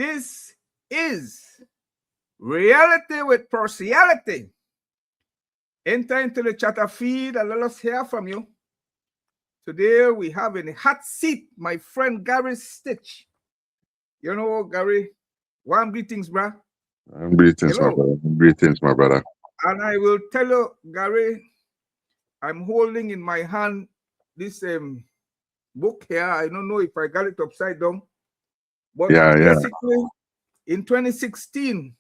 This is Reality with Partiality. Enter into the chatter feed and let us hear from you. Today we have in the hot seat my friend Garry Stitch. You know, Garry, warm greetings, bruh. Greetings, my brother. Greetings, my brother. And I will tell you, Garry, I'm holding in my hand this book here. I don't know if I got it upside down, but basically in 2016,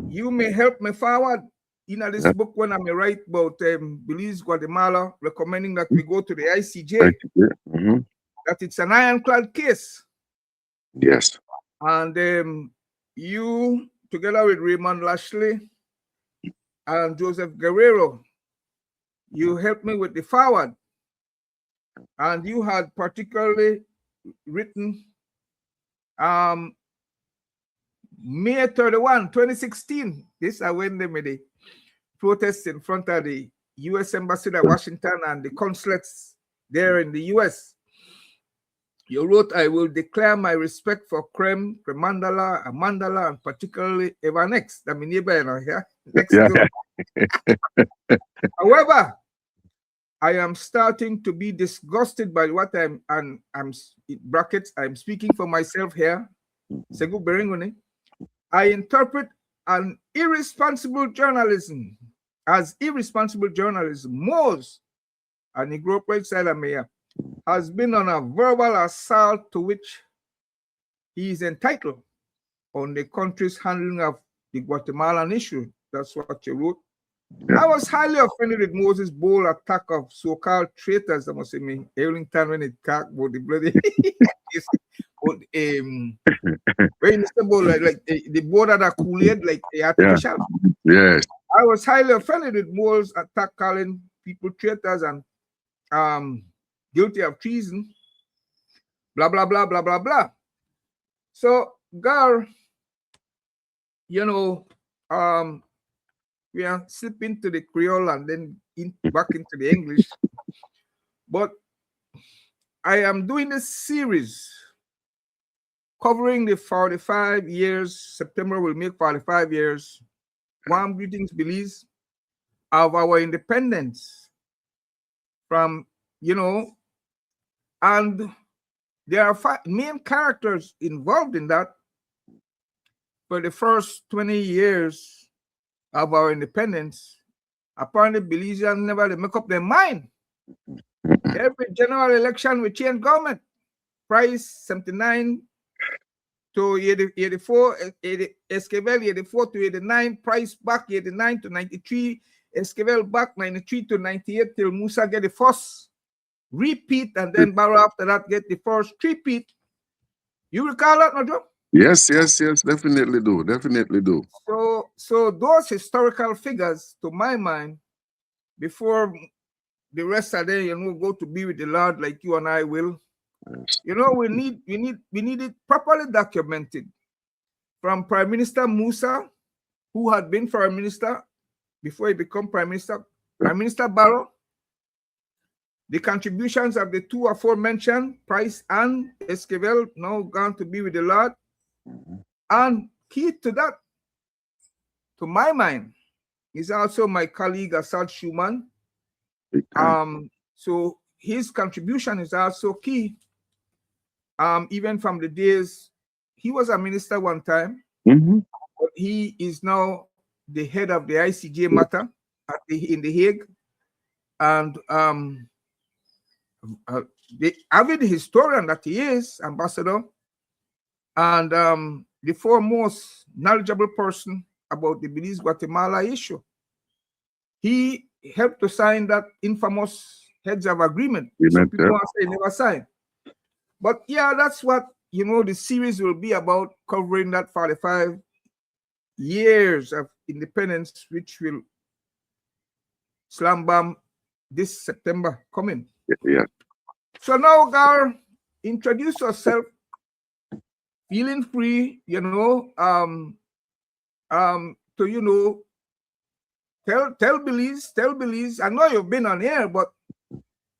you may help me forward in this book when I may write about Belize, Guatemala, recommending that we go to the ICJ, that it's an ironclad case. Yes. And you, together with Raymond Lashley and Joseph Guerrero, you helped me with the forward. And you had particularly written May 31, 2016. This is when they made a protest in front of the U.S. Embassy at Washington and the consulates there in the U.S. You wrote, I will declare my respect for Krem, Kremandala, Amandala, and particularly Evanex, the neighbor here. Next door. However, I am starting to be disgusted by what I'm brackets, I'm speaking for myself here. Segu Beringone. I interpret an irresponsible journalism as irresponsible journalism. Most, and the group side of mayor, has been on a verbal assault to which he is entitled on the country's handling of the Guatemalan issue. That's what you wrote. I was highly offended with Moses' bold attack of so-called traitors. I must say, me, Arlington when it talked about the bloody, when it's about like the border that Kool-Aid, like the artificial. Yes. I was highly offended with Moses' attack, calling people traitors and guilty of treason. Blah blah blah blah blah blah. So, Gar, you know, we are slipping to the Creole and then back into the English. But I am doing this series covering the 45 years. September will make 45 years. Warm greetings, Belize, of our independence from, you know, and there are 5 main characters involved in that. For the first 20 years of our independence, apparently Belizeans never make up their mind. Every general election we change government. Price 79 to 84, Esquivel 84 to 89, Price back 89 to 93, Esquivel back 93 to 98 till Musa get the first repeat, and then Barrow after that get the first repeat. You recall that, no, Joe? Yes, definitely do. So those historical figures, to my mind, before the rest of them, you know, go to be with the Lord like you and I will, you know, we need it properly documented. From Prime Minister Musa, who had been Prime Minister before he became Prime Minister, Prime Minister Barrow, the contributions of the two aforementioned, Price and Esquivel, now gone to be with the Lord. And key to that, to my mind, is also my colleague Assad Schumann. So his contribution is also key. Even from the days, he was a minister one time, but he is now the head of the ICJ matter in The Hague. And the avid historian that he is, ambassador, and the foremost knowledgeable person about the Belize Guatemala issue. He helped to sign that infamous Heads of Agreement. Some people want to say never signed. But yeah, that's what, you know, the series will be about, covering that 45 years of independence, which will slam bam this September coming. Yeah. So now, Gar, introduce yourself. Feeling free, you know, to, you know, tell Belize. I know you've been on air, but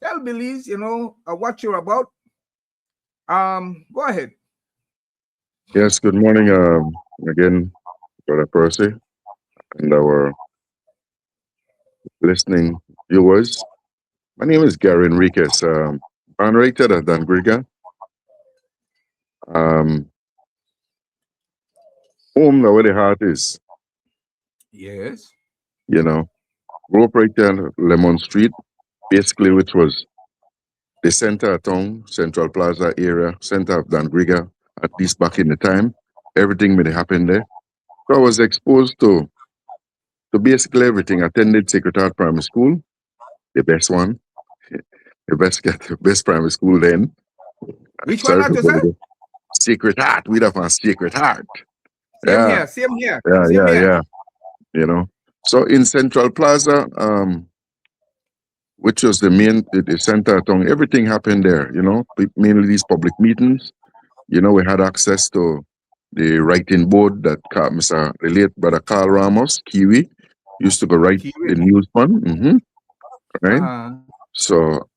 tell Belize, you know, what you're about. Go ahead. Yes, good morning again, Brother Percy, and our listening viewers. My name is Garry Enriquez. Born rated at Dangriga. Um, Home, where the heart is, Yes. you know. Grew up right there on Lemon Street, basically, which was the center of town, Central Plaza area, center of Dangriga, at least back in the time. Everything may happen there. So I was exposed to basically everything. Attended Sacred Heart Primary School, the best one, the best primary school then. Which one Sorry not for to say? the Secret Heart. We'd have a Secret Heart. Same Yeah, here. Same here. yeah, Same yeah, here. yeah. You know. So in Central Plaza, which was the center of town, everything happened there. Mainly these public meetings. We had access to the writing board that Mr. the late brother Carl Ramos, Kiwi, used to go write Kiwi. the news on. Right. Uh-huh. So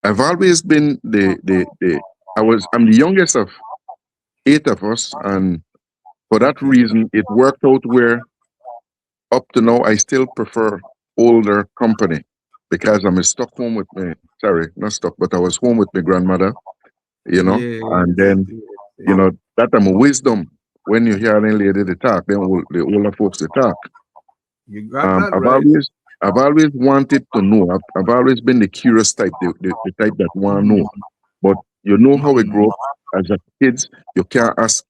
I've always been I'm the youngest of eight of us, and for that Okay. reason, it worked out where up to now I still prefer older company because I'm stuck home with me. Sorry, not stuck, but I was home with my grandmother. And Yes. then Yes. that I'm a wisdom. When you hear an lady they talk, then the older folks they talk. You got Um, that I've right. always I've always wanted to know. I've always been the curious type, the type that want to know. Mm-hmm. But you know how we Mm-hmm. grow up as a kids. You can't ask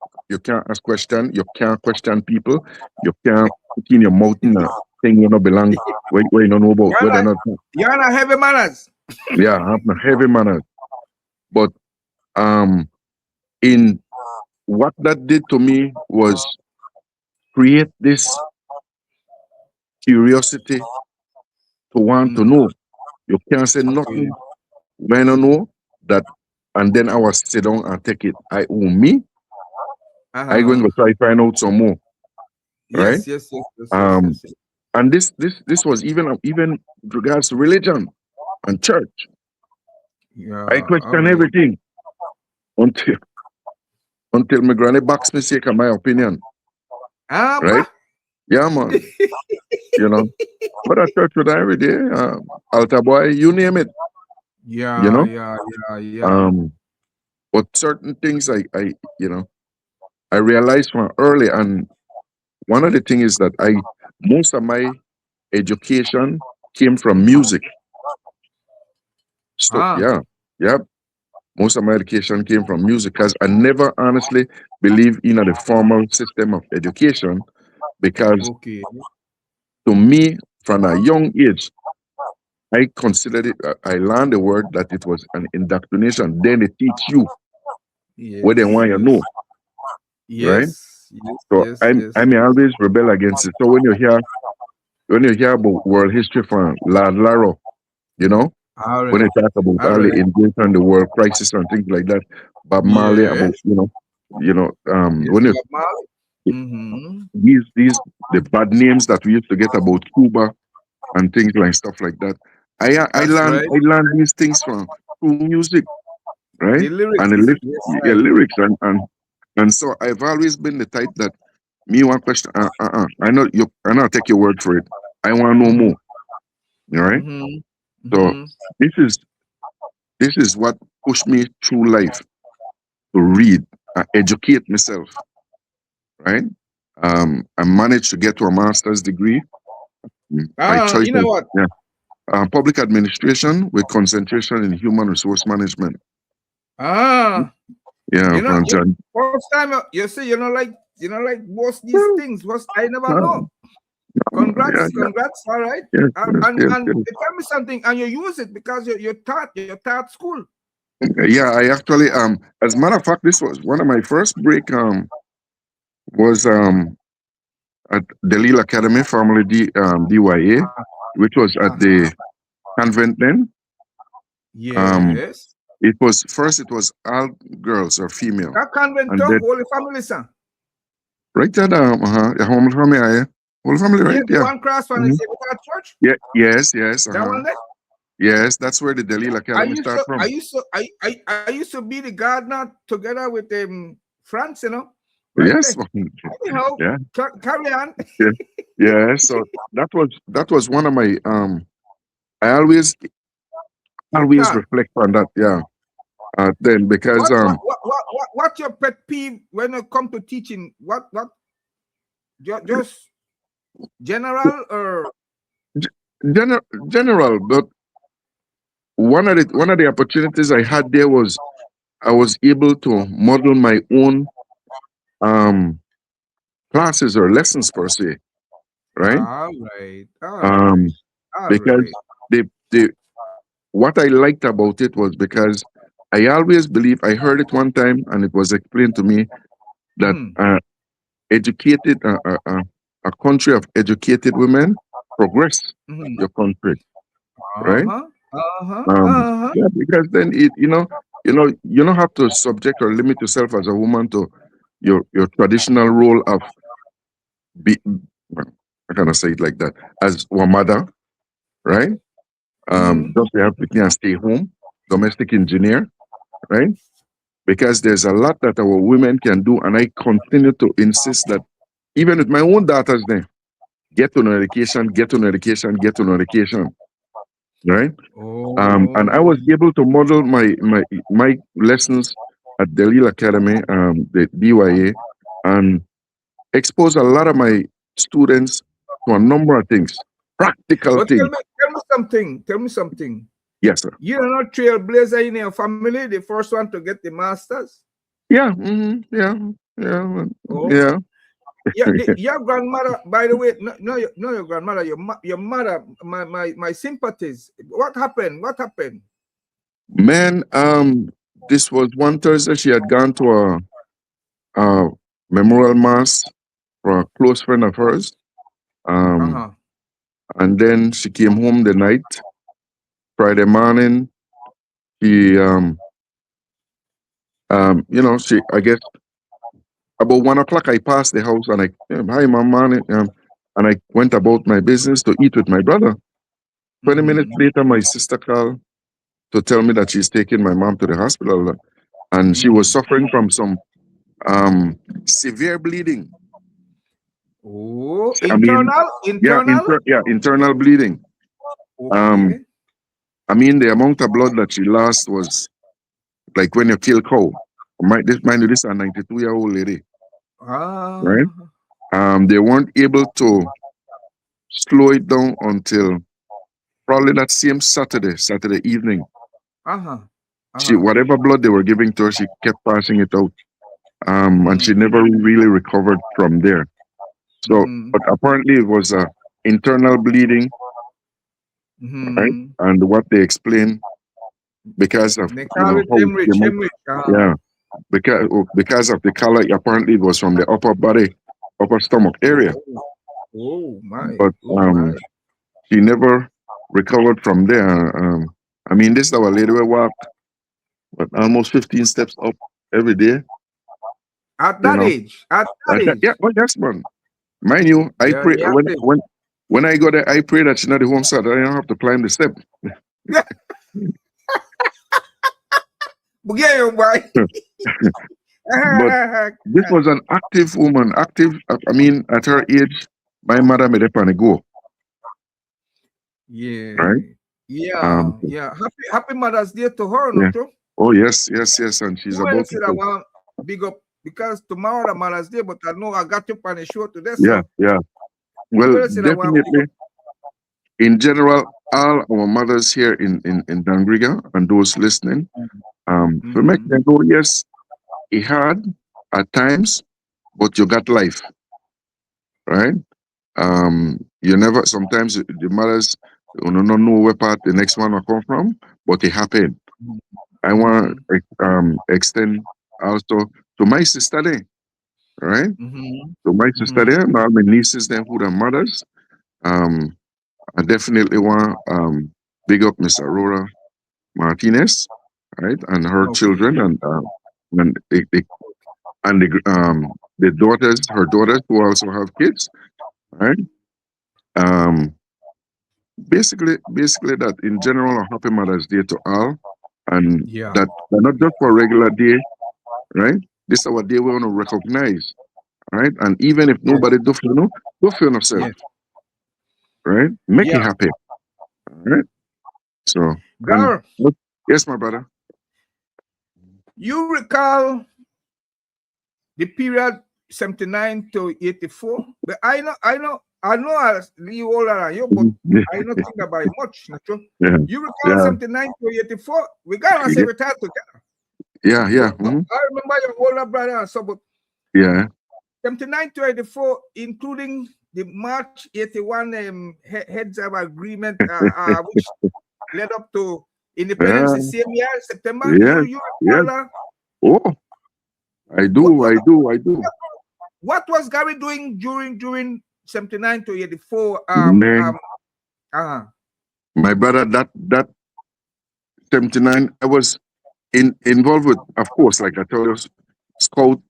question. You can't question people. You can't put in your mouth in a thing you don't belong. Where you don't know about. You're Whether or not, not, you're not heavy manners. yeah, I have no heavy manners. But um, in what that did to me was create this curiosity to want to Mm. know. You can't say Okay. nothing when I know that, and then I was sit down and take it. Me. I going Uh-huh. to try find out some more, right? Yes, yes, yes, yes, yes, Um, yes, yes. and this was even with regards to religion and church. I Yeah, question amazing. everything until my granny box me sake of my opinion, right? Bah. Yeah, man. You know, but I church with her every day. Altar boy, you name it. You Yeah, know. yeah, yeah, yeah. Um, but certain things I realized from early, and one of the things is that most of my education came from music. So Ah, yeah, most of my education came from music because I never honestly believe in the formal system of education because okay. to me, from a young age, I considered it. I learned the word that it was an indoctrination. Then they teach you what they Yes, want you to yes, know, right? yes, yes, So yes, I yes. may always rebel against it. So when you hear about world history from Lord Laro, you know, All when right, they talk about all early right. engagement, the world crisis and things like that, Bob Marley about Yes, yes, when you Bob Marley. Mm-hmm. these the bad names that we used to get about Cuba and things like stuff like that. I That's learned right. I learned these things from through music, right? The And the lyrics. Yes, right. lyrics and so I've always been the type that me one question. I know you. I know. Take your word for it. I want to know Mm-hmm. more. All right. Mm-hmm. So Mm-hmm. this is this is what pushed me through life to read, educate myself. Right. I managed to get to a master's degree by Ah, choice you know of what? yeah, public administration with concentration in human resource management. Ah, Yeah, from John. first time you say you know like most these things. Was I never know. Yeah, Congrats, yeah, congrats. All right. yes, And yes, and, yes, and yes. tell me something, and you use it because you taught school. Yeah, I actually as a matter of fact, this was one of my first break was at Delil Academy, formerly DYA, which was at Uh-huh. the convent then. Um Yes. it was all girls or female. That convent And too, then Holy Family, son. right there, yeah, whole family, Yeah, right? the Yeah. one cross one Hmm. is without church. Yeah, yes, That one there. yes, that's where the Delil I Academy used start to I from. used to I used to be the gardener together with France, right Yes. there. Anyhow, Yeah. carry on. Yeah. Yeah. So that was one of my I always Thought. reflect on that. Yeah. Then because What's your pet peeve when it come to teaching? Just general or general, but one of the opportunities I had there was I was able to model my own um classes or lessons per se, right? all right, Um, all right. because the what I liked about it was because I always believe I heard it one time and it was explained to me that Mm-hmm. educated a country of educated women progress Mm-hmm. your country, right? Uh-huh. Uh-huh. Uh-huh. Yeah, because then you don't have to subject or limit yourself as a woman to your traditional role of be. Well, I cannot say it like that as a mother, right? Mm-hmm. Just you have to can stay home, domestic engineer, right? Because there's a lot that our women can do, and I continue to insist that even with my own daughters, then get to an education, get to an education, get to an education, right? And I Oh. was able to model my lessons at Delil Academy, the DYA, and expose a lot of my students to a number of things, practical But things. tell me something. Tell me something. Yes, sir. You're not trailblazer in your family, the first one to get the masters. Yeah, yeah, yeah, Oh. yeah. Yeah, your grandmother, by the way, no, your grandmother, your mother, my sympathies. What happened? What happened? Man, this was one Thursday. She had gone to a memorial mass for a close friend of hers. Um, Uh-huh. and then she came home the night, Friday morning. She, she, I guess about 1 o'clock, I passed the house and hi, mom, morning. And I went about my business to eat with my brother. 20 minutes Mm-hmm. later, my sister called to tell me that she's taking my mom to the hospital and she was Mm-hmm. suffering from some um, severe bleeding. Oh, I mean, internal. internal bleeding. Um, Okay. I mean, the amount of blood that she lost was like when you kill cow. Mind you, this is a 92-year-old lady, right? Ah. They weren't able to slow it down until probably that same Saturday evening. Uh-huh. She Uh-huh. whatever blood they were giving to her, she kept passing it out, and she Mm-hmm. never really recovered from there. So, Mm-hmm. but apparently it was a internal bleeding, right? Mm-hmm. And what they explained because of They call it how it hemorrhage. came out, Hemorrhage. yeah, because of the color, apparently it was from the upper body, upper stomach area. Oh, oh my. But Oh my. she never recovered from there. I mean, this is our lady we walk, but almost 15 steps up every day. At You that know, age. At that yeah, age. well, yes, man. Mind you, I Yeah, pray you have to. when I go there, I pray that she's not the home side. I don't have to climb the step. Yeah, you boy. But this was an active woman, active. I mean, at her age, my mother made up and go, right? Yeah. Yeah. Um, Yeah. Happy Mother's Day to her, no yeah. too? Oh yes, yes, yes, and she's Who else about to did I go. want big up? Because tomorrow the Mother's Day, but I know I got you on the show today. Yeah, So yeah. who Well, else did I want big definitely. up? In general, all our mothers here in Dangriga and those listening, to make Mm-hmm. them go, yes, it hard at times, but you got life, right? You never, sometimes the mothers don't know where part the next one will come from, but it happened. I want Mm-hmm. to extend also to my sister there, right? Mm-hmm. To my sister Mm-hmm. there, my nieces then who are mothers. Um, I definitely want big up Miss Aurora Martinez, right, and her Okay. children, and the daughters, her daughters who also have kids, right? Um, basically that in general, a happy Mother's Day to all, and Yeah. that not just for a regular day, right? This is our day we want to recognize, right? And even if Yes. nobody do feel no, do feel yourself, Yes. right? Make it Yeah. happen, right? So, and Gar, yes, my brother. you recall the period 79 to 84? But I know as you older than you, but Yeah, I don't think about it much. Not true. yeah, You recall yeah, 79 to 84? We got to say retired together. yeah, yeah, I remember your older brother and so, but yeah, 79 to 84, including the March 81 heads of agreement, which led up to independence yeah, the same year, September. yes, You yes. recall that? Oh, I What, do, what I do, I do. what was Garry doing during 79 to 84? Man, Uh, my brother, that 79, I was involved with, of course, like I told you, scout,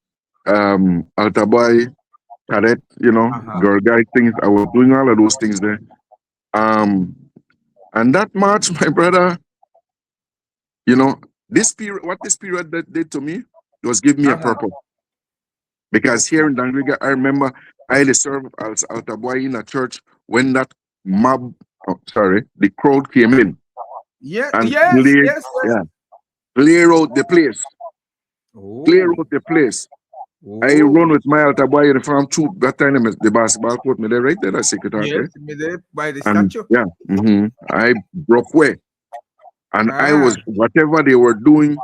altar boy, cadet, uh-huh. girl guide things. I was doing all of those things there. Um, and that March, my brother, you know, this period, what this period did to me was give me a Uh-huh. purpose. Because here Okay. in Dangriga, I remember I had to serve as altar boy in a church when that the crowd came in Yeah, and yes, cleared, yes, yes. yeah, clear out the place, clear Oh, out the place. I run oh. with my altar boy uniform too. That time, the basketball court, me there, right there, that Yes, secretary. by the And statue. yeah, I broke away. And I Ah, was, whatever they were doing,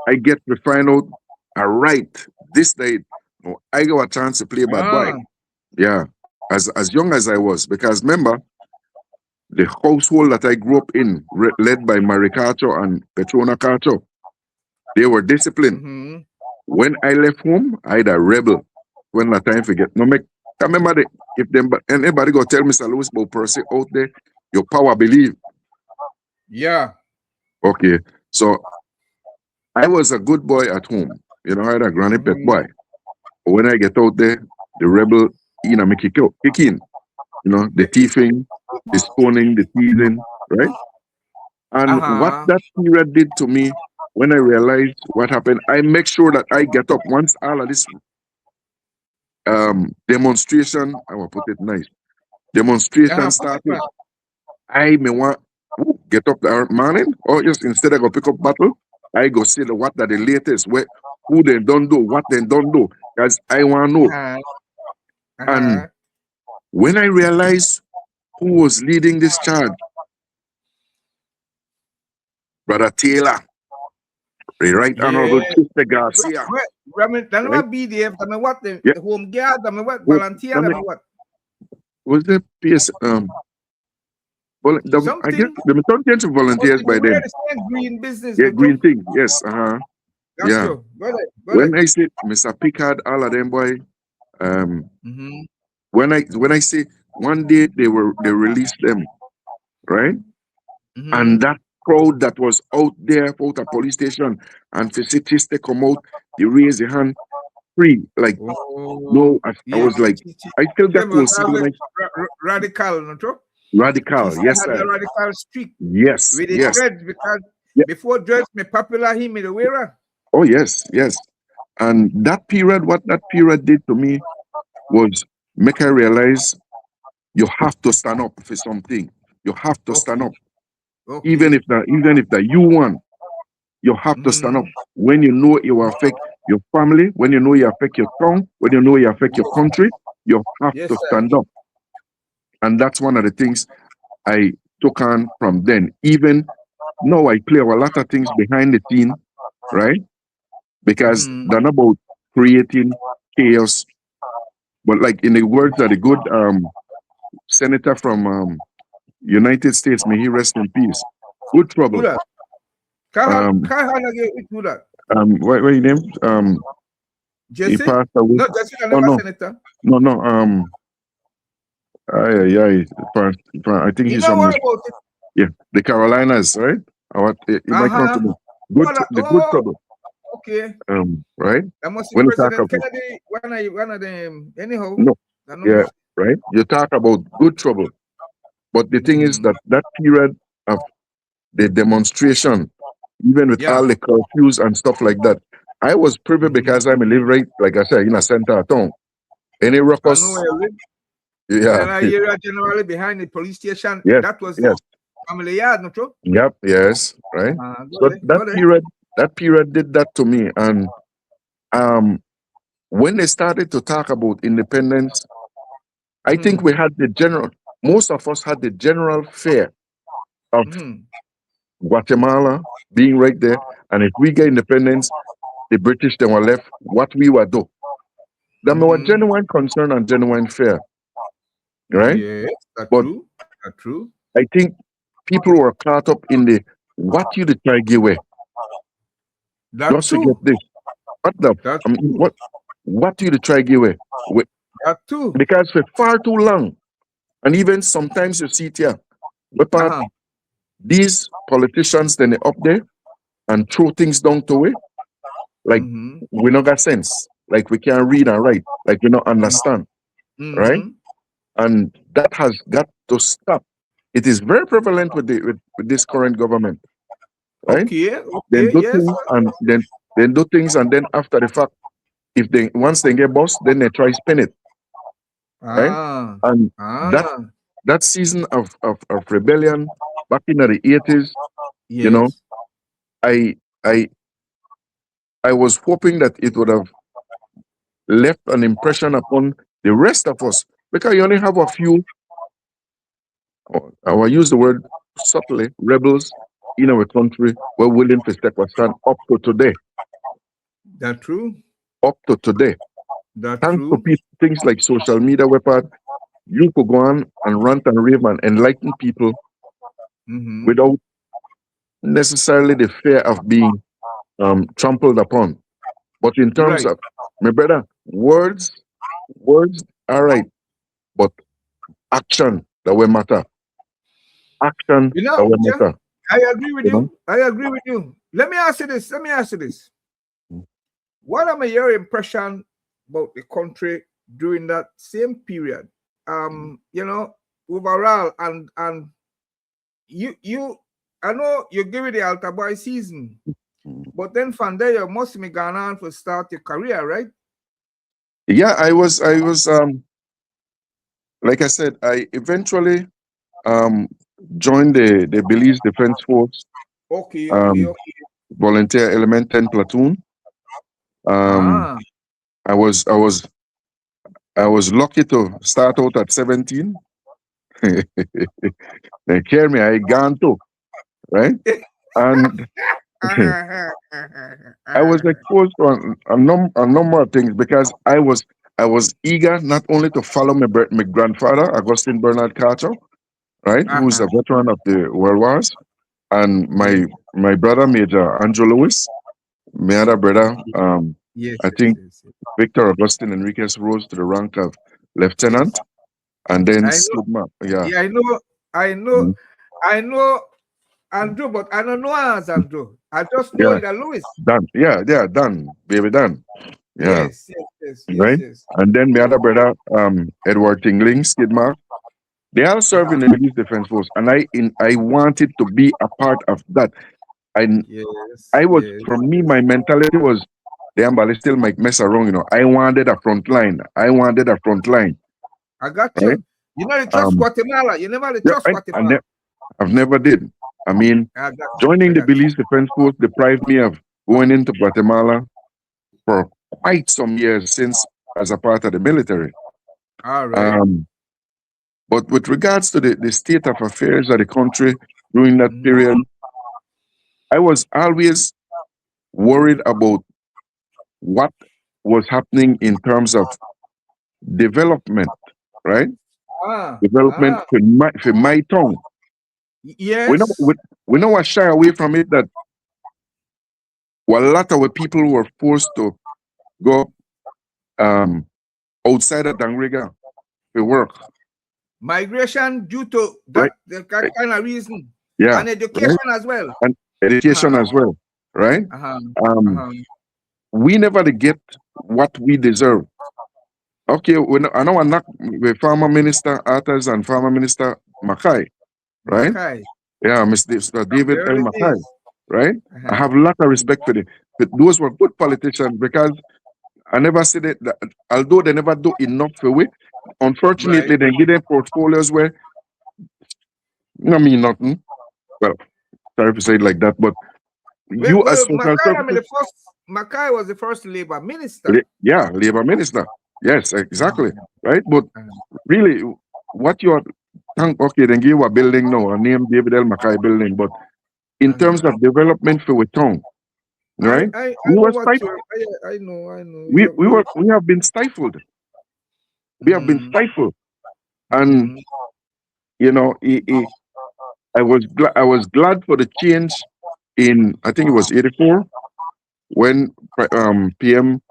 I get to find out, right, this day, I got a chance to play bad boy. ah. Yeah, as young as I was. Because remember, the household that I grew up in, led by Marie Carter and Petrona Carter, they were disciplined. Mm-hmm. When I left home, I had a rebel. When the time forget. No, make, I remember if them anybody go tell me Sir Louis about Percy out there, your power believe. Yeah. Okay. So I was a good boy at home. I had a granny pet Mm-hmm. boy. But when I get out there, the rebel, me kick in. The thieving, the stoning, the teasing, right? And what Uh-huh. that period did to me, when I realized what happened, I make sure that I get up once all of this demonstration, I will put it nice, demonstration Put it back. started. I may want get up the morning, or just instead I go pick up battle, I go see what are the latest, who they don't do, what they don't do, because I want to know. Uh-huh. And Uh-huh. when I realized who was leading this charge, Brother Taylor, the Right Honorable Yeah. Sister Garcia, Then right? what BDF? I mean, what the Yeah. home guard? I mean, what Well, volunteer? I I mean, mean, what was there PS well, I guess something? the don't to But volunteers they by wear then. the same green business, Yeah, no joke. green thing. Yes, Got yeah. you. Go ahead. Go When ahead. I say Mr. Picard, all of them boy, um, Mm-hmm. when I say one day they released them, right? And Mm-hmm. that crowd that was out there out at police station and facilities they come out, they raise their hand free. Like Oh, no, I yes. was like, I still She got to was see when always I radical, no joke. She radical. still Yes, had the sir. radical streak Yes, with the yes. dreads because Yeah. before dreads, me popular him in the wearer. Oh yes, yes. And that period, what that period did to me was make I realize you have to stand up for something. You have to stand Okay. up. Even Okay. if the you won, you have to stand Mm-hmm. up. When you know it will affect your family, when you know you affect your town, when you know you affect your country, you have Yes, to sir. stand up. And that's one of the things I took on from then. Even now I play a lot of things behind the scene, right? Because Mm-hmm. they're not about creating chaos, but like in the words of the good senator from United States, may he rest in peace. Good Who trouble. that? Um, Who that? what your name? He Jesse? passed away. No, Jesse I Oh never no, senator. no. I think You he's know from what the about it? the Carolinas, right? Or he might come to Uh-huh. me. What The good oh, trouble. okay. Right? That must be When you talk President about Kennedy, one of them. Anyhow, no, I know yeah, much. right. You talk about good trouble, but the thing is Mm-hmm. that period of the demonstration, even with Yeah. all the curfews and stuff like that. I was privy because I'm a live right, like I said, in a center of town. Any I know where ruckus, you live. yeah, And I area generally behind the police station. yes, That was the yes, family yard, not true? yep, yes, right. Go So there, go there. that period did that to me. And um, when they started to talk about independence, I think Mm-hmm. we had the general. Most of us had the general fear of Mm-hmm. Guatemala being right there, and if we get independence, the British then were left. What we were do? There were Mm-hmm. genuine concern and genuine fear, right? Yes, that's But true. That's true. I think people were caught up in the what you the try give away That just to get too. this. What the That's I mean, true. what you the try give away? That too. Because for far too long, and even sometimes you see it here, but Uh-huh. these politicians then they up there and throw things down to it like Mm-hmm. we not got sense, like we can't read and write, like we not understand, right? Mm-hmm. And that has got to stop. It is very prevalent with with this current government, right? Okay. Then Okay. do Yes. things and then do things and then after the fact, if they once they get boss, then they try spin it, right? Ah. And that Ah. that season of rebellion back in the 80s, you know, Yes. I I I was hoping that it would have left an impression upon the rest of us because you only have a few, I will use the word subtly, rebels in our country were willing to step aside up to today. That true. Up to today. That Thanks to true. things like social media weapon, you could go on and rant and rave and enlighten people Mm-hmm. without necessarily the fear of being trampled upon. But in terms Right. of, my brother, words are right, but action that will matter. Action You know, that will yeah, matter. I agree with You know? you. I agree with you. Let me ask you this. Let me ask you this. What am your impression about the country during that same period? You know, overall, and you I know you give it the altar boy season, but then from there you must be gone on to start your career, right? Yeah, I was like I said, I eventually um joined the Belize Defense Force, Okay, okay, um okay. volunteer element 10 platoon. Um Ah, I was I was I was lucky to start out at 17. They carry me, I gone too, right? And I was exposed to a number of things because I was eager not only to follow my grandfather, Augustine Bernard Carter, right, who's uh-huh. a veteran of the World Wars, and Yes, my brother Major Andrew Lewis, my other brother, yes, I yes, think yes, yes. Victor Augustine Enriquez rose to the rank of Yes. lieutenant, and then I know. Sigma, yeah, Yeah, I know. I know. mm, I know Andrew, but I don't know as Andrew. I just know yeah, it as Louis. done, yeah, done, baby, done, yeah, Yes, yes, yes, yes, right, yes. and then my other brother, Edward Tingling, Skidmark. They all serve in Uh-huh. the Belize Defense Force, and I wanted to be a part of that. I Yes, I was yes, for me, yes. my mentality was, damn, but I still might mess around. I wanted a front line. I wanted a front line, I got right? you. You know, they trust Um, Guatemala. You never they yeah, trust Guatemala. I've never did. I mean, I got you. I joining the got you. Belize Defense Force deprived me of going into Guatemala for quite some years since as a part of the military. All right. Um, but with regards to the state of affairs of the country during that Mhm. period, I was always worried about what was happening in terms of development, right? Ah, Development ah. for my tongue. We know Yes. we know what shy away from it that a lot of our people were forced to go um, outside of Dangriga to work, Migration due to right? that kind of reason. Yeah, And right. education as well. And education Uh-huh. as well, right? Uh-huh. Um, Uh-huh. we never get what we deserve. Okay, I know I'm not the farmer minister Arthurs and farmer minister Mackay, right? Mackay. Yeah, Mr. From the David L. early Mackay. days. right? I Uh-huh. have a lot of respect for them. But those were good politicians because I never said it, that although they never do enough for it, Right. unfortunately, they give them portfolios where, I mean, nothing. Well, sorry to say it like that, but you as Well, social services, Mackay was the first Labour minister. yeah, labor minister. Yes, exactly. Uh-huh. Right. But really, what you are, okay, then give a building now, a name David L. Mackay building, but in terms Uh-huh. of development for a town, right? I We know were what stifled. you're. I know. You're. We have been stifled. We have been Mm-hmm. stifled, and Mm-hmm. you know, I was glad for the change in, I think it was '84 when PM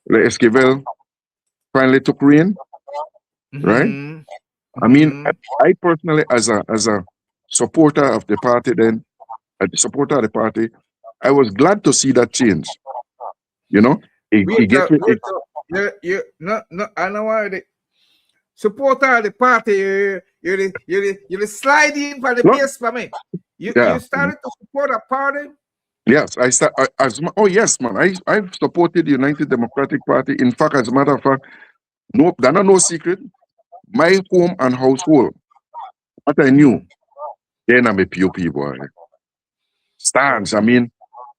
Le Esquivel finally took reign, right? Mm-hmm. I mean, Mm-hmm. I personally, as a supporter of the party, then as a supporter of the party, I was glad to see that change. You know, it get Wait. You no. I know why the supporter of the party. You slide in for the no, base for me. You yeah, started to support a party. yes. Oh yes, man. I've supported the United Democratic Party. In fact, as a matter of fact, no, that's not no secret. My home and household, what I knew, Mm-hmm. then I'm a POP boy. Stands. I Okay. mean,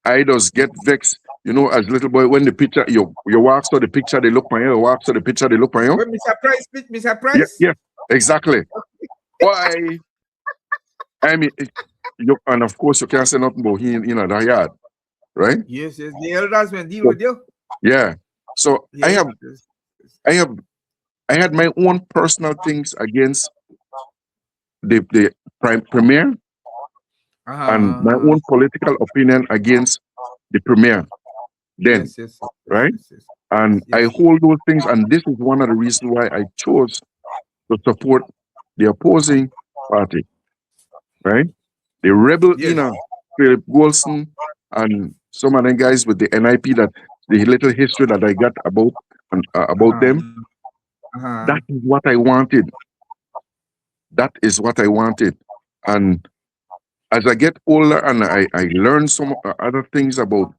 I just get vexed, you know, as little boy when the picture you walk so the picture they look for you, walk so the picture they look for you. Well, Mr. Price, Mr. Yeah, Price. yeah, exactly. Why? I mean, you, and of course you can't say nothing about him in the yard, right? Yes. The elders will deal So, with you. yeah. So Yes. I have, I had my own personal things against the prime premier and my Uh-huh. own political opinion against the premier then, right? And I Yes. hold those things, and this is one of the reasons why I chose to support the opposing party, right? The rebel Yes. inner Philip Wilson and some of them guys with the NIP, that the little history that I got about Uh-huh. them. Uh-huh. That is what I wanted. That is what I wanted. And as I get older and I learn some other things about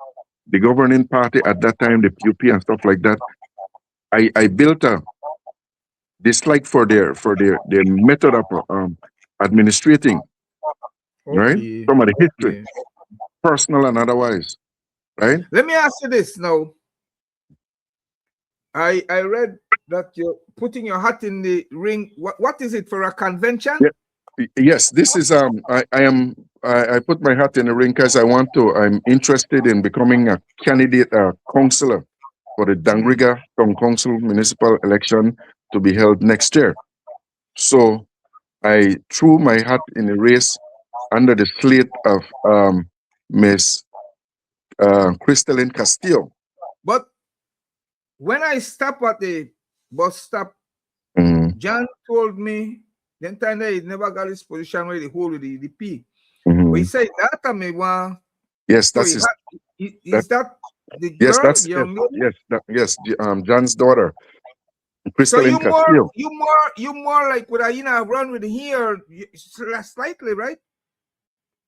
the governing party at that time, the PUP and stuff like that, I built a dislike for their method of administrating, right? Okay. Some of the history, Okay. personal and otherwise, right? Let me ask you this now. I read that you're putting your hat in the ring. What is it for a convention? Yeah. Yes, this is I put my hat in the ring because I'm interested in becoming a candidate, councillor for the Mm. Dangriga Town Council municipal election to be held next year. So I threw my hat in the race under the slate of Miss Crystalline Castillo. But when I stop at the bus stop, Mhm, John told me then time he never got his position where the whole of the UDP. But he mhm. said that I may want. Yes, So that's his. That is that the yes, girl, that's yes, young lady? yes, John's daughter, So Crystalline Castillo. you more like with a run with here slightly, right?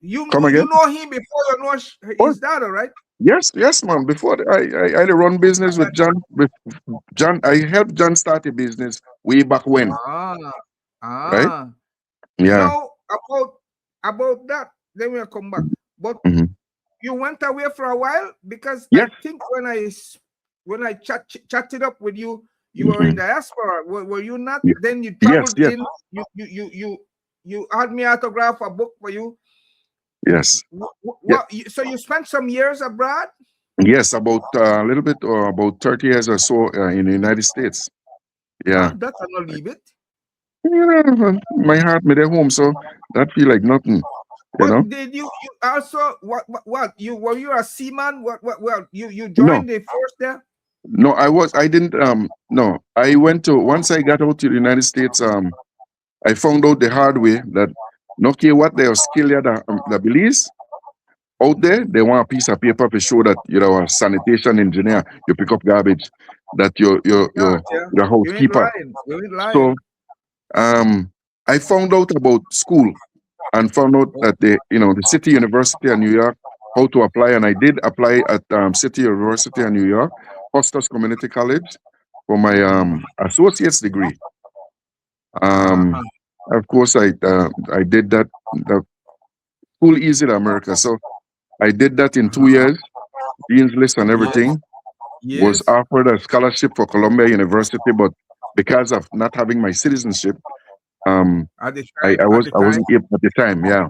Come You again? know him before you know Oh, his daughter, right? yes, yes, man. Before I had a run business with John. With John, I helped John start a business way back when, Ah, right? ah. Yeah. Now about that, then we'll come back. But Mhm. you went away for a while because I Yes. think when I chatted up with you, you were in Mhm. diaspora. Were you not? Ye- Then you Yes, traveled yes, in. You had me autograph a book for you. yes, yes, So you spent some years abroad? yes. About a little bit, or about 30 years or so in the United States. Yeah. Ah, that's not leave it. Yeah, my heart made at home, so that feel like nothing, you But know. did you also what you were you a seaman? Well you No, joined the force there? no, I didn't. No, I went to once I got out to the United States. I found out the hard way that no care what they are skilled at the Belize out there, they want a piece of paper to show that you're a sanitation engineer, you pick up garbage, that Yeah, yeah. you're a You ain't housekeeper. lying. You ain't So lying. I found out about school and found out that the city university of New York how to apply, and I did apply at City University in New York, Hostos Community College, for my associate's degree. Uh-huh. Of course, I did that. The school easy in America, so I did that in 2 years. Dean's list and everything. Was Yes. offered a scholarship for Columbia University, but because of not having my citizenship, At the I time. At the time. wasn't able at the time. Yeah.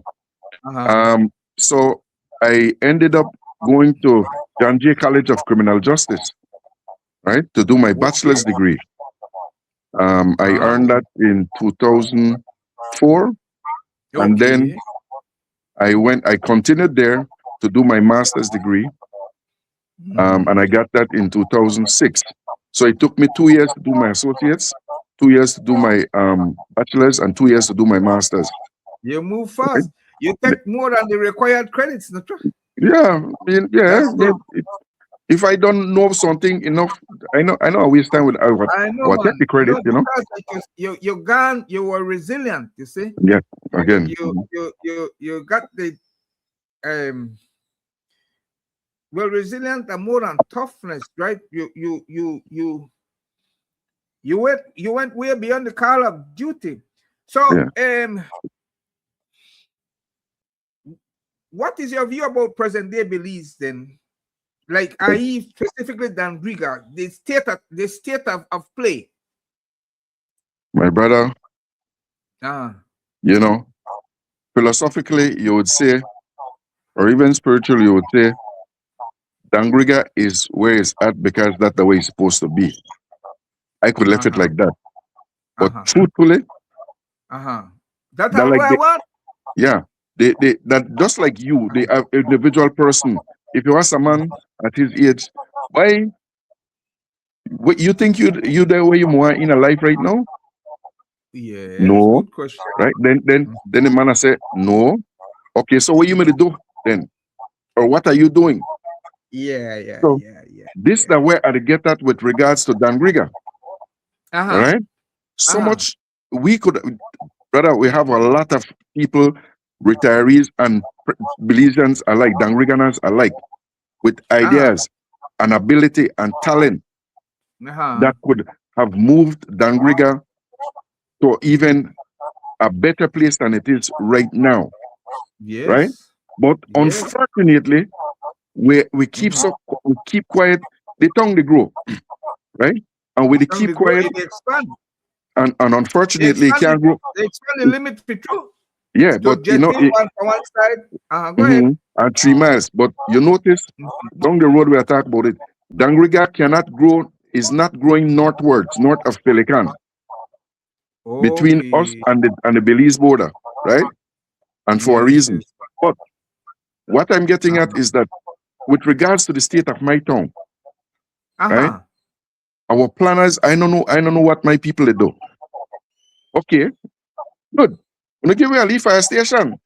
Uh-huh. So I ended up going to John Jay College of Criminal Justice, right, to do my Okay. bachelor's degree. I Ah, earned that in 2004, and then okay. I continued there to do my master's degree, and I got that in 2006. So it took me 2 years to do my associates, 2 years to do my bachelor's, and 2 years to do my master's. You move Right? fast. You take more than the required credits, not true? Yeah, I mean, yeah. That's good. If I don't know something enough, I know I waste time with I know, what take man. the credit, No, you know. because you gone, you were resilient, you see. Yeah, You again. you you you, you got the um resilient and more than toughness, right? You went way beyond the call of duty. So Yeah. what is your view about present day Belize then? Like, i.e., specifically Dangriga, the state of play. My brother, Ah, you know, philosophically, you would say, or even spiritually, you would say, Dangriga is where it's at because that's the way it's supposed to be. I could left it uh-huh, like that. But uh-huh, truthfully, uh-huh. That's that how like I want. yeah, that just like you, the individual person. If you ask a man at his age, why what you think you there where you are in a life right now? Yes, No, good question. right? Then the man will say, no. Okay, so what you gonna do then? Or what are you doing? Yeah, yeah, So yeah, yeah, this yeah. the way I get at with regards to Dangriga. All Uh-huh, right. So uh-huh, much we could brother, we have a lot of people, retirees and Belizeans alike, Dangriganers alike, with uh-huh, ideas and ability and talent uh-huh. that could have moved Dangriga to even a better place than it is right now, right? Yes, But yes. unfortunately, we keep quiet. The tongue they grow, right? And we they Tongue keep they grow, quiet, they expand. and unfortunately, it can't grow. They expand the limit for true. Yeah, but To you just know, be one side. Go ahead. and 3 miles. But you notice down the road we are talking about it. Dangriga cannot grow, is not growing northwards, north of Pelican, between us Okay. and the Belize border, right? And for a Yes, reason. yes. But what I'm getting at Uh-huh. is that with regards to the state of my town, right? Uh-huh. Our planners, I don't know what my people they do. Okay, good. When I give you a leaf fire station,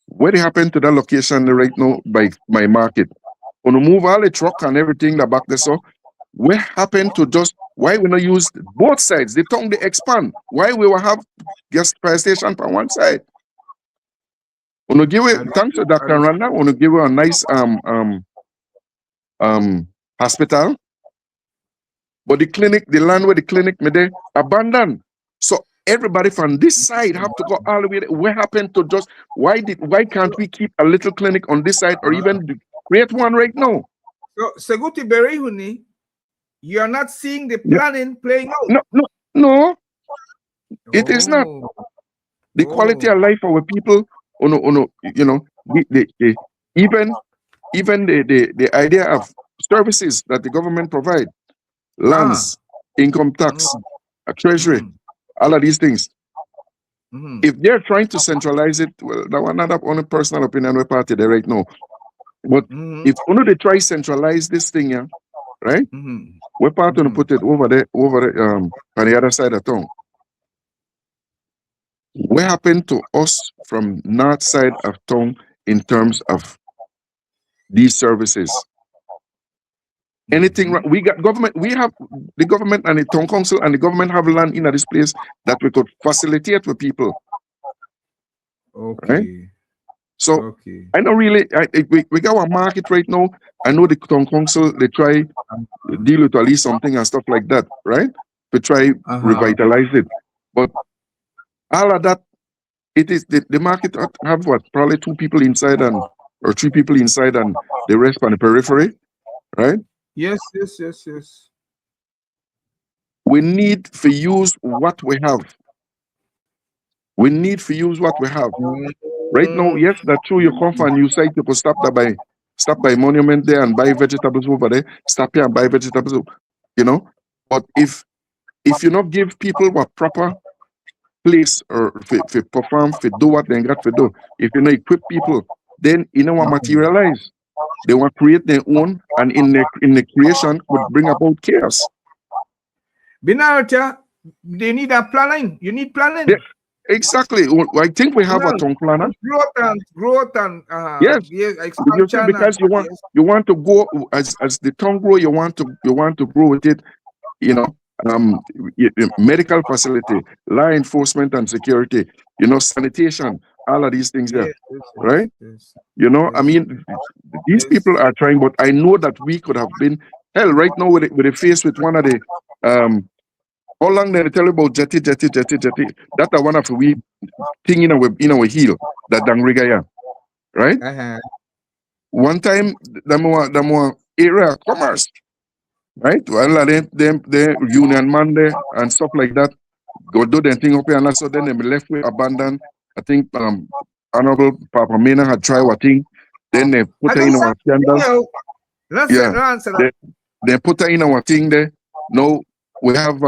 what happened to that location right now by my market? When we move all the truck and everything that back there, so what happened to just why we not use both sides? The tongue they expand. Why we will have just fire station on one side? When we give it That is thanks to Dr. true. Randa, when we give her a nice hospital, but the clinic, the land where the clinic made there, abandoned. So everybody from this side have to go all the way there. What happened to just why can't we keep a little clinic on this side or even create one right now? So, Seguti Berihuni, you are not seeing the Yeah. planning playing out. No, it is not. Oh, The quality of oh, life of our people, you know, even the idea of services that the government provide, ah, lands, income tax, treasury, mm-hmm, all of these things. mm-hmm, If they're trying to centralize it, well, that one not on a personal opinion we're party there right now. But mm-hmm, if only they try centralize this thing, yeah, right? mm-hmm, We're part to mm-hmm. put it over there, on the other side of town. What happened to us from north side of town in terms of these services? Anything Mm-hmm. we got government, we have the government and the town council and the government have land in this place that we could facilitate with people, right? Okay. So Okay. I don't really. We got our market right now. I know the town council they try deal with at least something and stuff like that, right? To try revitalize it, but all of that, it is the market have what, probably 2 people inside and or 3 people inside and the rest on the periphery, right? Yes, yes, yes, yes. We need to use what we have. We need to use what we have. Right now, yes, that's true. You come from a new site, you could stop by monument there and buy vegetables over there. Stop here and buy vegetables, you know. But if you not give people what proper place or if perform, if do what they got to do, if you not equip people, then you know what materialize. They want to create their own, and in the creation would bring about chaos. Binalta, they need a planning. You need planning. Yeah, exactly. I think we have a town planner. Growth and Yes, expansion. because you want to go as the town grow, you want to grow with it. You know, medical facility, law enforcement and security. You know, sanitation, all of these things there, right? You know, I mean, these people are trying, but I know that we could have been hell right now with the face with one of the how long they tell you about jetty. That's one of the we thing in our heel that Dangriga, yeah, right? One time the more area commerce, right? Well, them union man there and stuff like that go do their thing up here, and so then they be left with abandoned. I think Honorable Papa Mena had tried what thing. Then they put her in our scandal. Yeah, they put her in our thing there. No, we have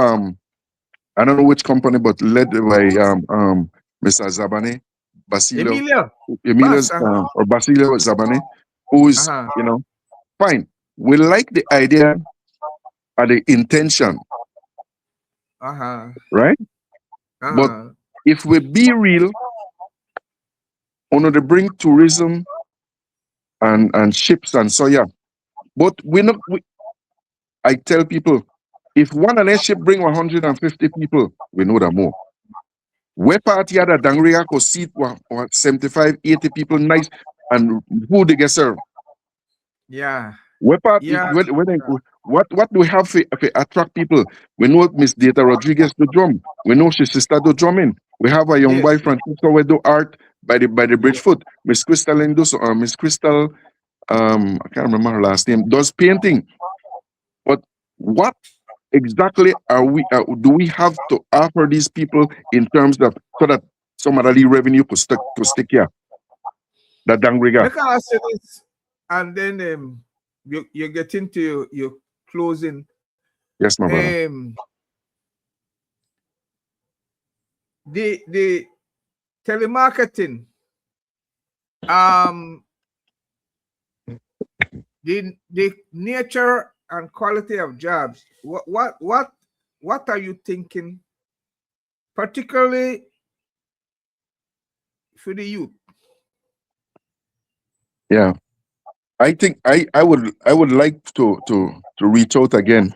I don't know which company, but led by Mr. Zabane, Emilio's or Basilio Zabane, who is you know fine. We like the idea and the intention, right? But if we be real, to bring tourism and ships and so yeah, but I tell people, if one of their ship bring 150 people, we know that more. Where party at Dangriga could seat 75, 80 people nice, and who they get served? Yeah. Where party, what do we have to attract people? We know Miss Data Rodriguez do drum. We know she sister do drumming. We have a young boy Francisco we do art by the Bridgefoot. Miss Crystal Miss Crystal, I can't remember her last name, does painting. But what exactly do we have to offer these people in terms of so that some of the revenue could stick here? That Dangriga. Let me ask you this, and then you get into your closing. Yes, my brother. The telemarketing, the nature and quality of jobs. What are you thinking, particularly for the youth? Yeah, I think I would like to reach out again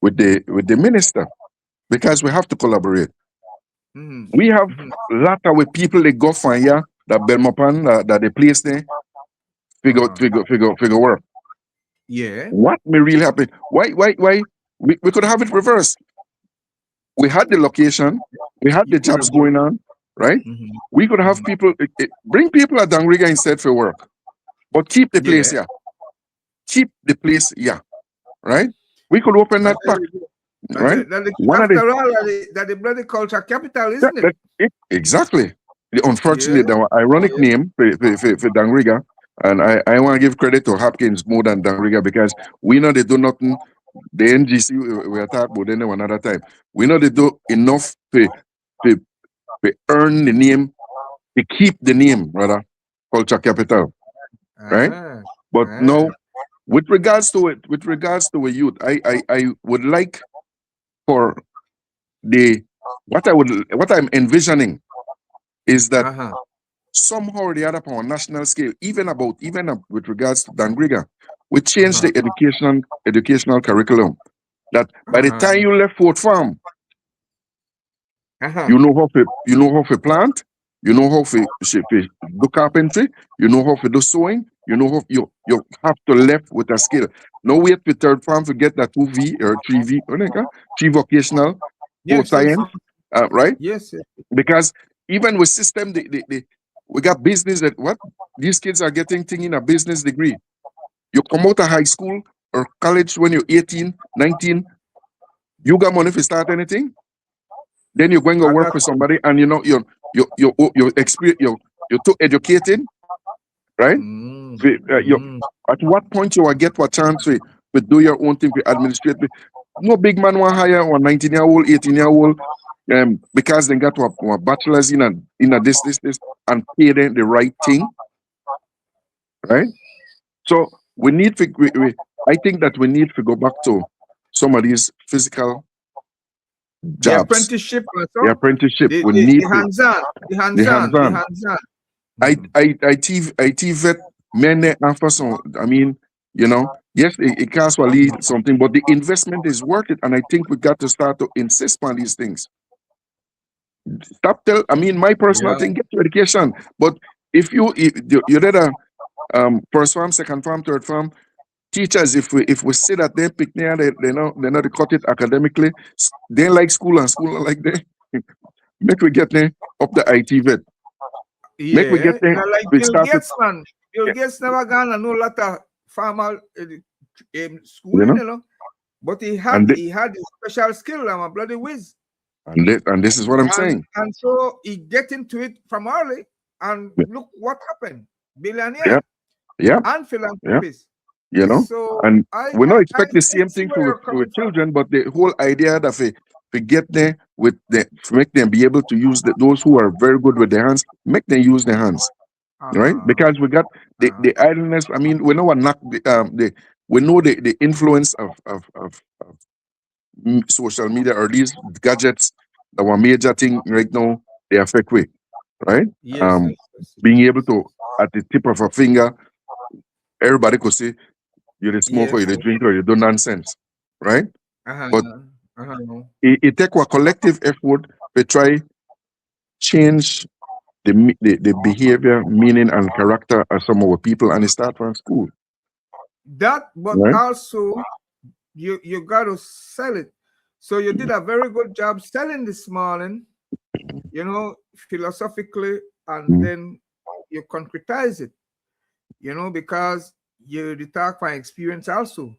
with the minister, because we have to collaborate. We have a lot of people they go from here that Belmopan that they place there figure work. Yeah. What may really happen? Why we could have it reversed. We had the location, we had the jobs going on, right? We could have people bring people at Dangriga instead for work, but keep the place here. Keep the place here, right? We could open that back, right? That the bloody culture capital, isn't it? Exactly. Unfortunately, the ironic name for Dangriga, and I want to give credit to Hopkins more than Dangriga, because we know they do nothing. The NGC we attack, but then another time. We know they do enough to earn the name, to keep the name, rather, culture capital, right? But no, with regards to a youth, I would like for what I'm envisioning is that somehow or the other, upon a national scale, even with regards to Dangriga, we change the educational curriculum. That by the time you left Fort Farm, you know how to plant, you know how to do carpentry, you know how to do sewing, you know how you have to left with a skill. No wait for third farm to get that 2V or 3V, three vocational, four Yes, yes, science, right? yes, yes. Because even with system, we got business that what these kids are getting thing in a business degree. You come out of high school or college when you're 18, 19, you got money to start anything, then you're going to And work that, for somebody, and you know you experience you're too educated, right? mm, You mm, at what point you will get what chance to do your own thing, to administrate. No big man want hire or 19-year-old, 18-year-old, because they got what bachelor's in a this, and pay them the right thing, right? So we need to. I think that we need to go back to some of these physical the jobs, apprenticeship and the so, apprenticeship. We need the to hands-on, the the hands hands-on, the on. hands-on. I Mm. I I TV vet many after some. I mean, yes, it costs a little something, but the investment is worth it. And I think we got to start to insist on these things. Stop tell. I mean, my personal Yeah, thing: get your education. But if you did a first farm, second farm, third farm, teachers, if we sit at their picnic, they know they cut it academically. They like school and school are like they. Make we get there up the IT vet. Make we yeah. get there. Like We Bill start to, Gates, man. Bill yeah, Gates never gone and no lot of formal you schooling, know. you know. But he And had thi- he had his special skill. I'm a bloody whiz. and this is what I'm saying. And so he get into it from early, and Yeah, look what happened. yeah, Billionaire yeah, and yeah, philanthropist. you know. So And we not I expect the same see thing where you're for coming from. children, but the whole idea that we get there with the to make them be able to use those who are very good with their hands, make them use their hands, right? Uh-huh. Because we got Uh, the idleness. I mean, we know what knock the we know the influence of social media or these gadgets that were major thing right now. They affect we, right? yes, Um, yes, yes, being able to at the tip of a finger, everybody could say you're a smoker, yes. you're a drinker, you do nonsense, right? Uh-huh. But Uh-huh. it take a collective effort to try change the behavior, meaning, and character of some of our people, and it start from school, That, but right? also you got to sell it. So you did a very good job selling this morning, philosophically, and Mhm. then you concretize it, because you talk from experience also.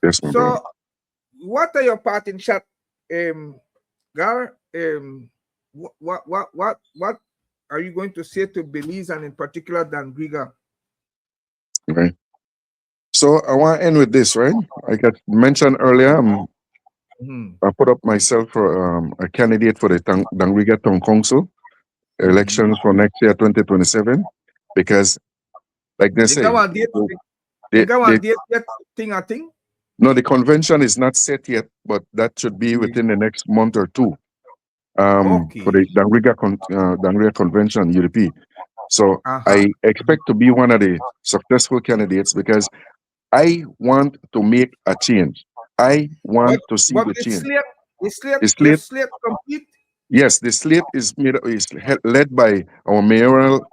Yes, my brother. So, what are your parting shot, Gar? What are you going to say to Belize and in particular Dangriga? Right. So I want to end with this, right? I got mentioned earlier. Hmm. I put up myself for a candidate for the Dangriga Town Council Hmm. elections for next year, 2027, because, like they They got say, one date. They they, got one they, date yet. Thing I think. no, the convention is not set yet, but that should be Okay. within the next month or two. For Okay. the Dangriga Convention, UDP. So Uh-huh. I expect to be one of the successful candidates because I want to make a change. I But want to see but the change. The your slate, slate complete. yes, the slate is led by our mayoral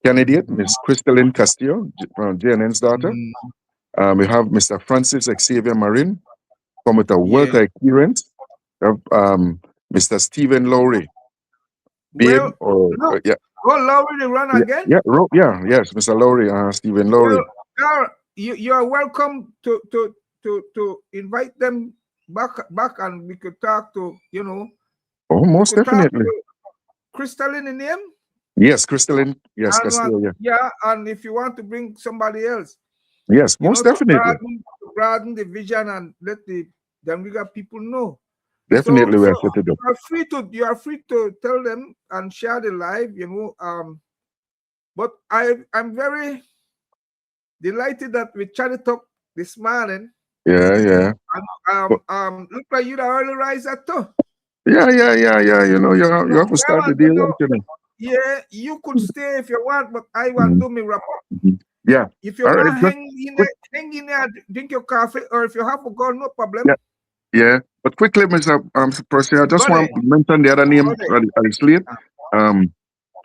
candidate, Mhm. Ms. Crystalline Castillo, JNN's daughter. Mhm. We have Mr. Francis Xavier Marin, come with a wealth Yeah. of experience. We have Mr. Stephen Lowry, babe, Well, or look. yeah, Oh, Lowry, they run yeah, again. yeah, yes, Mr. Lowry, Stephen Well, Lowry. Gar, you are welcome to invite them back, and we could talk to Oh, we most could talk definitely. to Crystalline in him, Yes, Crystalline, yes, and Castillo, yeah. yeah, and if you want to bring somebody else, Yes, most to definitely. broaden the vision and let the Dangriga people know. So Definitely we so are set to do. you are free to tell them and share the live, But I'm very delighted that we chatted up this morning. Yeah, yeah. And But look like you're the early riser too. yeah. You So have to I start the want day to right, know, yeah, you could stay if you want, but I want Mhm, to me wrap up. mhm. Yeah. If you All right, want just quick, hang in there, drink your coffee, or if you have to go, no yeah, problem. yeah. But quickly, Mr. Percy, I just Go there. want to mention the other name Go there. at the slate. Um,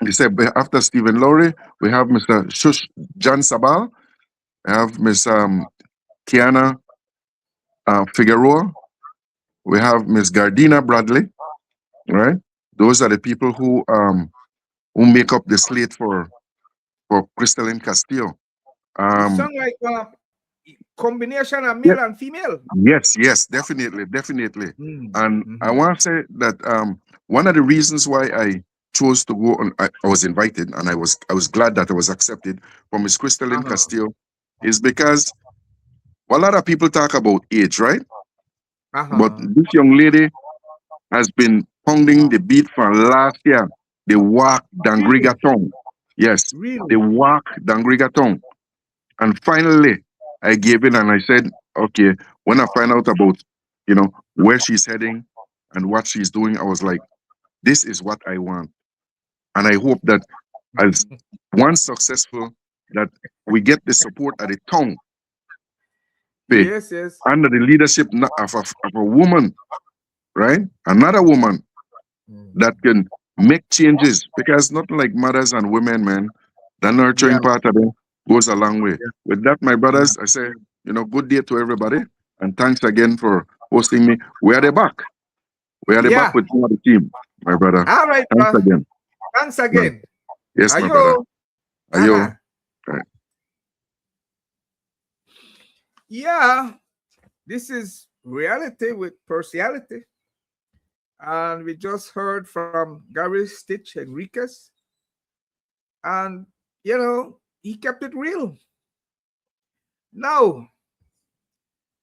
He said after Stephen Lowry, we have Mr. Shush John Sabal, we have Miss Kiana Figueroa, we have Miss Gardina Bradley, right? Those are the people who make up the slate for Crystalline Castillo. It sounds like a combination of Yeah, male and female. yes, definitely. And I Mm-hmm. want to say that one of the reasons why I chose to go on, I was invited, and I was glad that I was accepted for Miss Crystalline Uh-huh. Castillo, is because a lot of people talk about age, right? But Uh-huh. this young lady has been pounding the beat for last year. They walk Dangriga Really? town. Yes, they Really? walk Dangriga town. And finally, I gave in and I said, okay, when I find out about, where she's heading and what she's doing, I was like, this is what I want. And I hope that as once successful, that we get the support at the town pay Yes, yes. under the leadership of a woman, right? Another woman Mm. that can make changes because nothing like mothers and women, man. The Yeah, nurturing part of it goes a long way. yeah, With that, my yeah. brothers, I say, good day to everybody. And thanks again for hosting me. We are the back. We are the back Yeah. with the team, my brother. All right, Thanks bro. again. Thanks Right. again. Yes, my brother. Ayo. Uh-huh. Ayo. Right. Yeah. This is reality with partiality. And we just heard from Garry Stitch Enriquez. And, he kept it real. Now,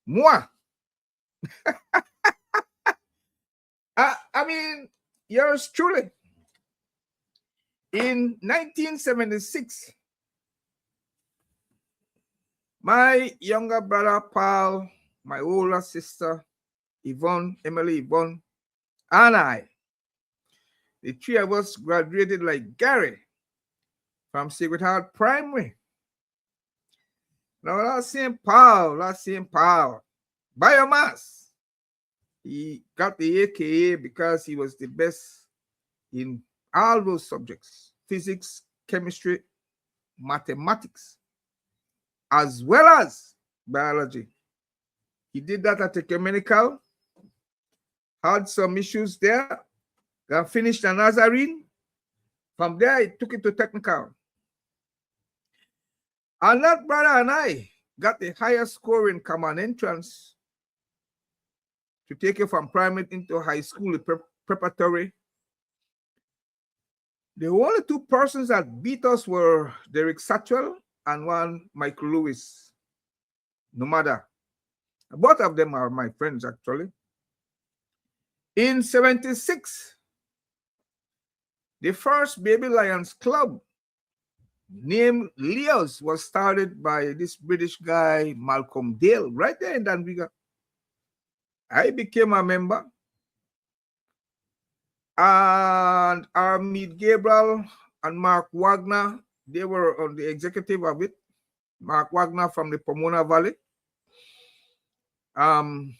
moi. I mean, yours truly. In 1976, my younger brother Paul, my older sister Emily Yvonne, and I, the three of us graduated like Garry from Sacred Heart Primary. Now that's St. Paul, biomass. He got the AKA because he was the best in all those subjects: physics, chemistry, mathematics, as well as biology. He did that at ecumenical, had some issues there, got finished a Nazarene. From there, he took it to technical. And that brother and I got the highest score in common entrance to take it from primary into high school preparatory. The only two persons that beat us were Derek Satchwell and one Michael Lewis. No matter. Both of them are my friends, actually. In 76, the first Baby Lions Club named Leos was started by this British guy, Malcolm Dale, right there in Dangriga. I became a member. And Armid Gabriel and Mark Wagner, they were on the executive of it. Mark Wagner from the Pomona Valley. Under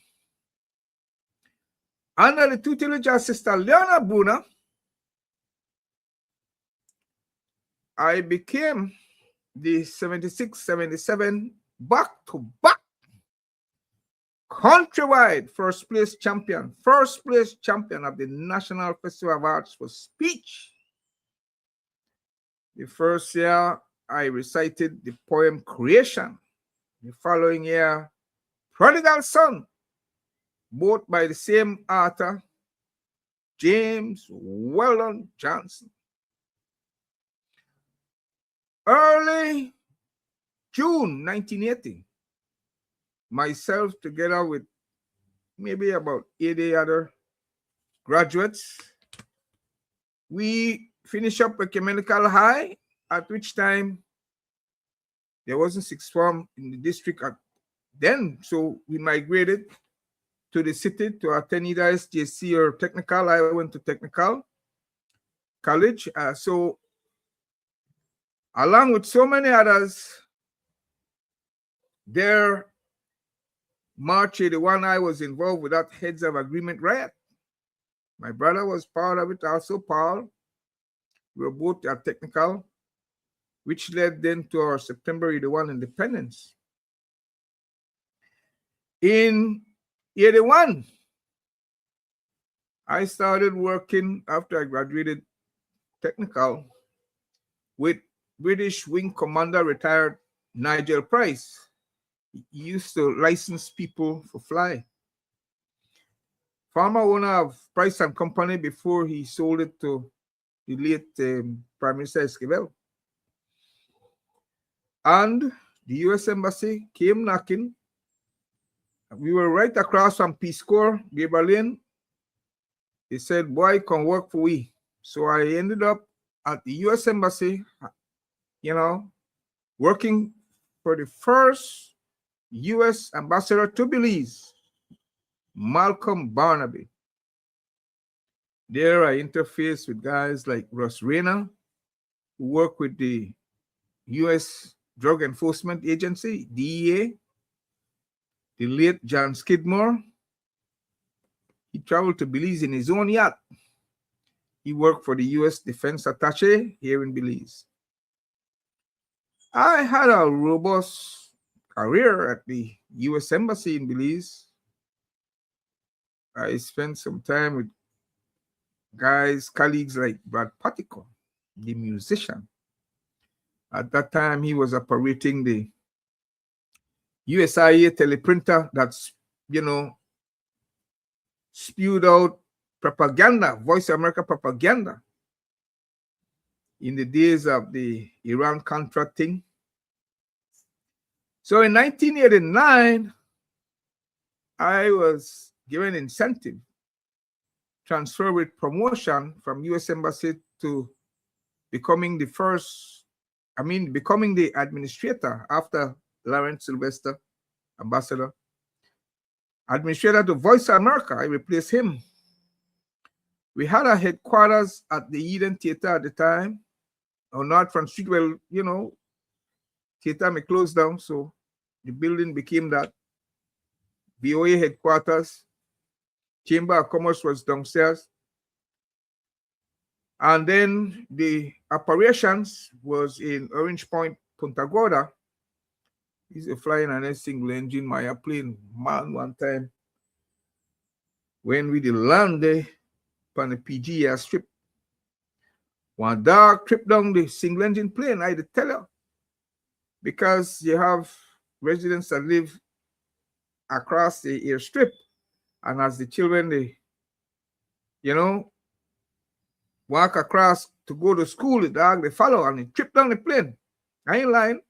the tutelage of Sister Leona Bruna, I became the 76-77 back-to-back countrywide first place champion of the National Festival of Arts for Speech. The first year, I recited the poem Creation. The following year, Prodigal Son, both by the same author, James Weldon Johnson. Early June 1980, myself together with maybe about 80 other graduates, we finished up ecumenical high, at which time there wasn't sixth form in the district then, so we migrated to the city to attend either SJC or technical. I went to technical college. So along with so many others, there, March 81, I was involved with that Heads of Agreement riot. My brother was part of it, also Paul. We were both at technical, which led then to our September 81 independence. In 81, I started working after I graduated technical with British Wing Commander retired Nigel Price. He used to license people for fly. Former owner of Price and Company before he sold it to the late Prime Minister Esquivel. And the U.S. Embassy came knocking. We were right across from Peace Corps, Gabriel. They said, boy, come work for we. So I ended up at the U.S. Embassy, working for the first U.S. ambassador to Belize, Malcolm Barnaby. There I interfaced with guys like Russ Rayner, who worked with the U.S. Drug Enforcement Agency, DEA, the late John Skidmore. He traveled to Belize in his own yacht. He worked for the U.S. Defense Attaché here in Belize. I had a robust career at the U.S. Embassy in Belize. I spent some time with colleagues like Brad Patico, the musician. At that time, he was operating the USIA teleprinter that's, spewed out propaganda, Voice of America propaganda in the days of the Iran-Contra thing. So in 1989, I was given incentive, transfer with promotion from U.S. Embassy to becoming the administrator after Lawrence Sylvester, ambassador. Administrator to Voice of America, I replaced him. We had a headquarters at the Eden Theater at the time, on Northfront Street. Well, theater may close down, so the building became that. VOA headquarters. Chamber of Commerce was downstairs. And then the operations was in Orange Point, Punta Gorda. He's flying an single engine Maya plane. Man, one time when we did land there on the PG strip, one dog tripped down the single engine plane. I had to tell you, because you have residents that live across the airstrip, and as the children, they, walk across to go to school, the dog, they follow, and he tripped down the plane. I ain't lying.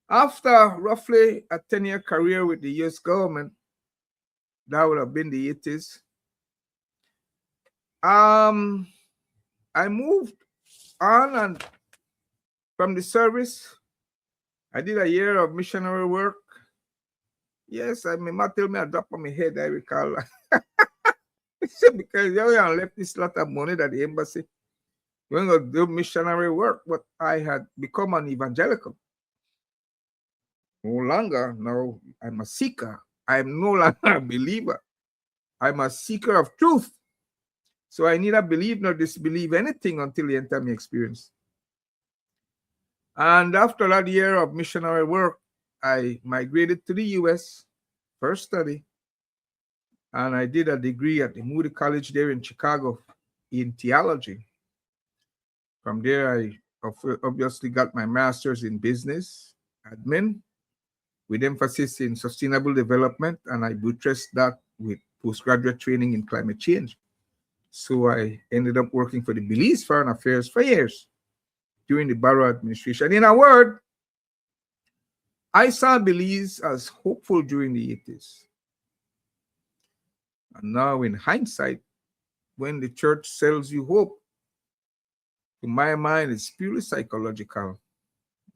After roughly a 10-year career with the U.S. government, that would have been the 80s, I moved on, and from the service, I did a year of missionary work. Yes, my mom told me a drop on my head, I recall. Because I left this lot of money at the embassy. We're going to do missionary work, but I had become an evangelical. No longer, now I'm a seeker. I'm no longer a believer. I'm a seeker of truth. So I neither believe nor disbelieve anything until the enter my experience. And after that year of missionary work, I migrated to the U.S. for study. And I did a degree at the Moody College there in Chicago in theology. From there, I obviously got my master's in business admin with emphasis in sustainable development, and I buttressed that with postgraduate training in climate change. So I ended up working for the Belize Foreign Affairs for years during the Barrow administration. In a word, I saw Belize as hopeful during the 80s. And now in hindsight, when the church sells you hope, to my mind, it's purely psychological,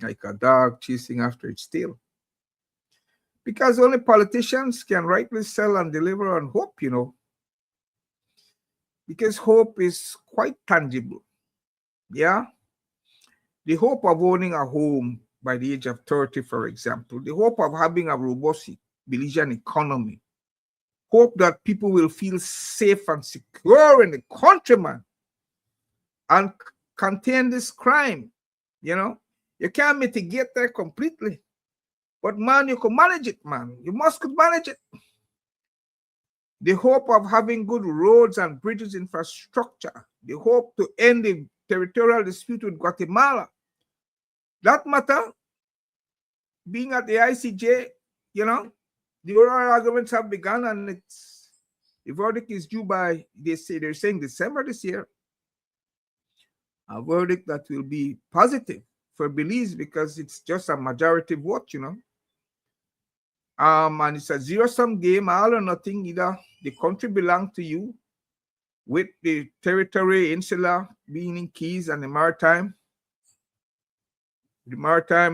like a dog chasing after its tail. Because only politicians can rightly sell and deliver on hope, Because hope is quite tangible. Yeah? The hope of owning a home by the age of 30, for example. The hope of having a robust Belizean economy. Hope that people will feel safe and secure in the country, man. and contain this crime. You know, you can't mitigate that completely, but man, you can manage it, man. You could manage it. The hope of having good roads and bridges infrastructure, the hope to end the territorial dispute with Guatemala. That matter, being at the ICJ, you know, the oral arguments have begun, and the verdict is due by, they're saying December this year. A verdict that will be positive for Belize because it's just a majority vote, you know. And it's a zero-sum game, all or nothing. Either the country belongs to you, with the territory, insula, being in Keys and the maritime,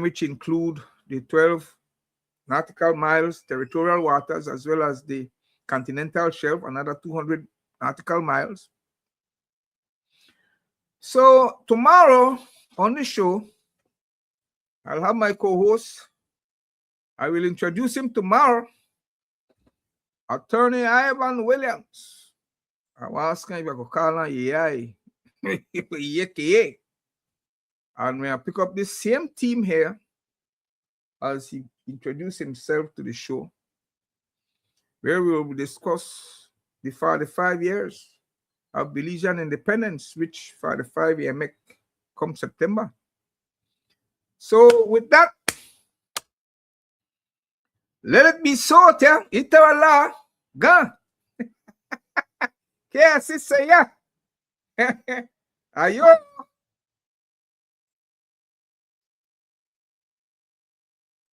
which include the 12 nautical miles territorial waters, as well as the continental shelf, another 200 nautical miles. So tomorrow on the show, I'll have my co-host. I will introduce him tomorrow, Attorney Ivan Williams. I was asking if I could call him EI. And when I pick up this same team here, as he introduced himself to the show, where we will discuss the 45 years of Belizean Independence, which 45 years make come September. So with that, let it be so, Itawala, ga. Kaya sisa ya. Ayo.